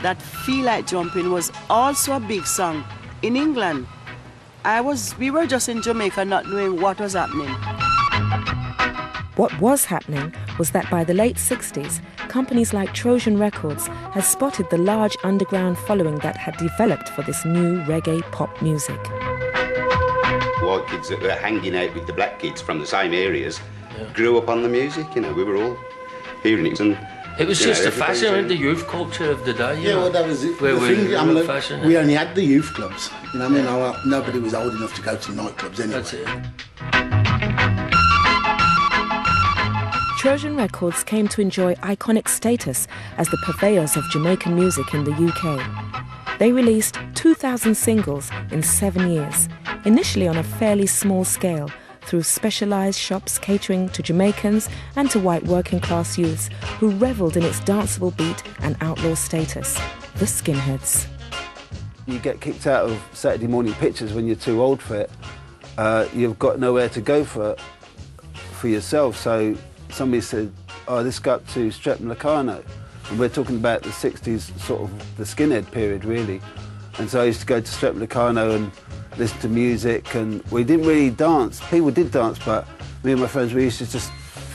that Feel Like Jumping was also a big song in England. We were just in Jamaica not knowing what was happening. What was happening was that by the late 60s, companies like Trojan Records had spotted the large underground following that had developed for this new reggae pop music. White kids that were hanging out with the black kids from the same areas grew up on the music, you know, we were all hearing it. And it was just a fashion, the youth culture of the day. Yeah, well, that was it. We only had the youth clubs, you know what I mean? Nobody was old enough to go to nightclubs anyway. That's it. Trojan Records came to enjoy iconic status as the purveyors of Jamaican music in the UK. They released 2,000 singles in 7 years, initially on a fairly small scale, through specialised shops catering to Jamaicans and to white working-class youths who revelled in its danceable beat and outlaw status, the Skinheads. You get kicked out of Saturday morning pictures when you're too old for it. You've got nowhere to go for yourself, so somebody said, oh, let's go up to Streatham Locarno. And we're talking about the 60s, sort of the skinhead period, really. And so I used to go to Streatham Locarno and listen to music, and we didn't really dance. People did dance, but me and my friends, we used to just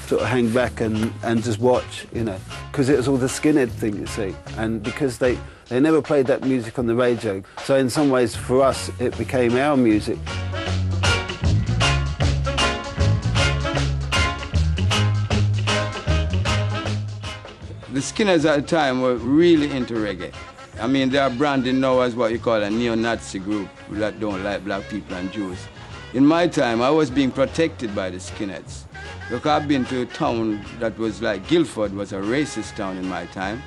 sort of hang back and just watch, you know, because it was all the skinhead thing, you see. And because they never played that music on the radio, so in some ways, for us, it became our music. The Skinheads at the time were really into reggae. I mean, they are branded now as what you call a neo-Nazi group that don't like black people and Jews. In my time, I was being protected by the Skinheads. Look, I've been to a town that was like Guildford, was a racist town in my time.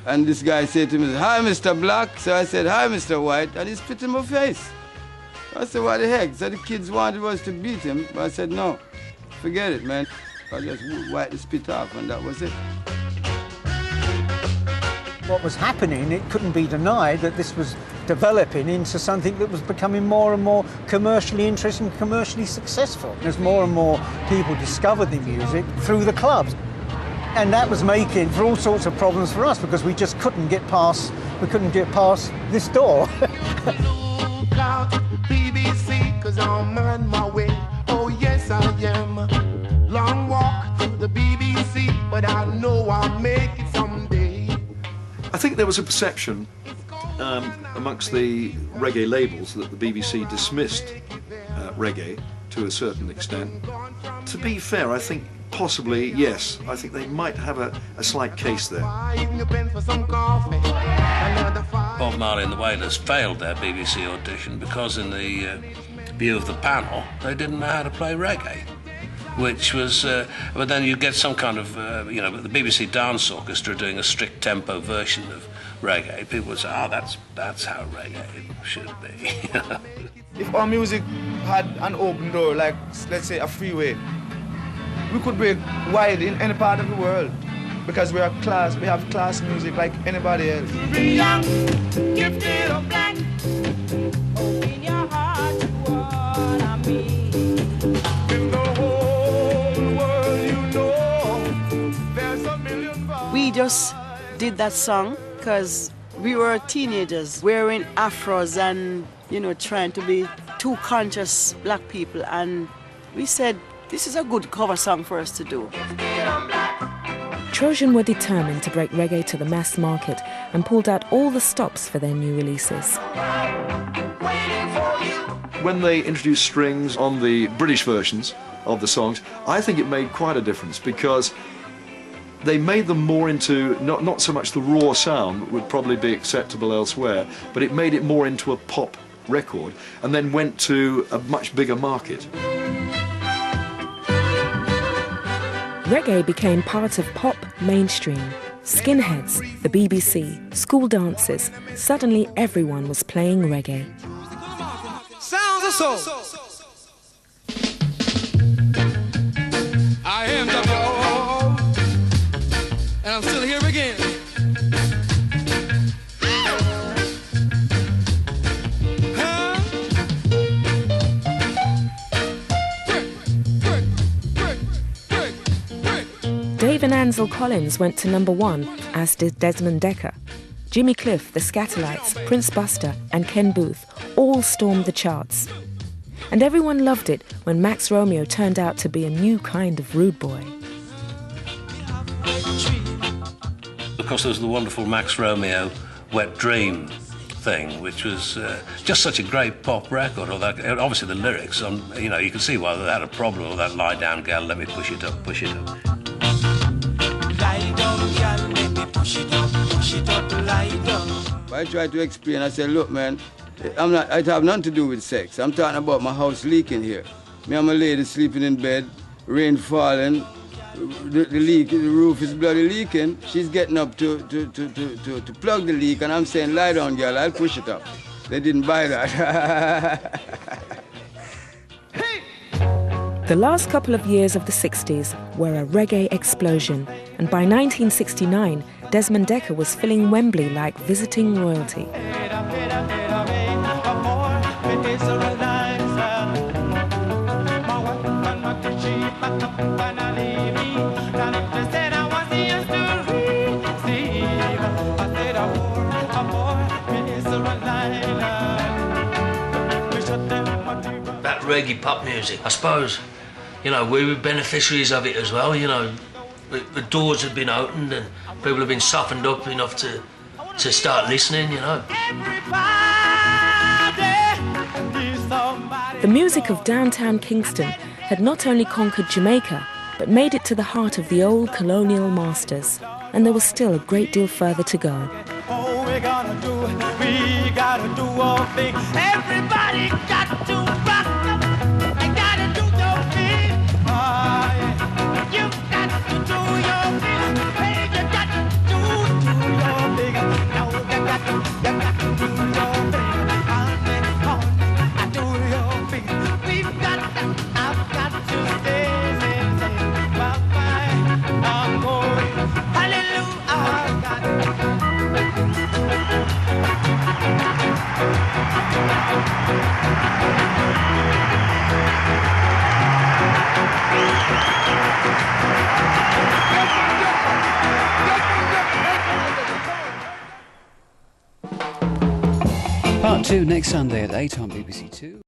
And this guy said to me, hi, Mr. Black. So I said, hi, Mr. White, and he spit in my face. I said, what the heck? So the kids wanted us to beat him, but I said, no, forget it, man. I just wiped the spit off, and that was it. What was happening, it couldn't be denied that this was developing into something that was becoming more and more commercially interesting, commercially successful. As more and more people discovered the music through the clubs. And that was making for all sorts of problems for us because we just couldn't get past this door. Look out, BBC, 'cause I'm on my way. Oh yes I am. Long walk to the BBC, but I know I'll make it someday. I think there was a perception amongst the reggae labels that the BBC dismissed reggae to a certain extent. To be fair, I think possibly, yes, I think they might have a slight case there. Bob Marley and the Wailers failed their BBC audition because in the view of the panel, they didn't know how to play reggae. Which was, but then you get some kind of, the BBC Dance Orchestra doing a strict tempo version of reggae. People would say, oh, that's how reggae should be. If our music had an open door, like, let's say, a freeway, we could break wide in any part of the world because we have class music like anybody else. Be young, gifted or black, open your heart to what I mean. We just did that song because we were teenagers wearing afros and, trying to be two conscious black people. And we said, this is a good cover song for us to do. Trojan were determined to break reggae to the mass market and pulled out all the stops for their new releases. When they introduced strings on the British versions of the songs, I think it made quite a difference because they made them more into not so much the raw sound that would probably be acceptable elsewhere, but it made it more into a pop record and then went to a much bigger market. Reggae became part of pop mainstream. Skinheads, the BBC, school dances, suddenly everyone was playing reggae. Sounds of soul. I am W.O.O. and I'm still here again. Dave and Ansel Collins went to #1, as did Desmond Dekker. Jimmy Cliff, the Scatterlights, Prince Buster and Ken Booth all stormed the charts. And everyone loved it when Max Romeo turned out to be a new kind of rude boy. Of course, there was the wonderful Max Romeo Wet Dream thing, which was just such a great pop record. Obviously the lyrics, you know, you can see why they had a problem with that lie down girl, let me push it up, push it up. Lie down, girl, let me push it up, lie down. I tried to explain, I said, look man, it have nothing to do with sex. I'm talking about my house leaking here. Me and my lady sleeping in bed, rain falling, the roof is bloody leaking. She's getting up to plug the leak, and I'm saying, lie down, girl, I'll push it up. They didn't buy that. The last couple of years of the 60s were a reggae explosion, and by 1969, Desmond Dekker was filling Wembley like visiting royalty. That reggae pop music, I suppose, you know, we were beneficiaries of it as well. You know, the doors had been opened and people have been softened up enough to start listening, you know. The music of downtown Kingston had not only conquered Jamaica, but made it to the heart of the old colonial masters, and there was still a great deal further to go. Oh, we gotta do all things. Everybody got to rock. I gotta do your thing. Oh, yeah. You got to do your thing. Hey, you got to do your thing. Now you got to do your thing. I do your thing. I've got to say, bye-bye. I'm going. Hallelujah. I've got Part 2 next Sunday at 8 on BBC Two.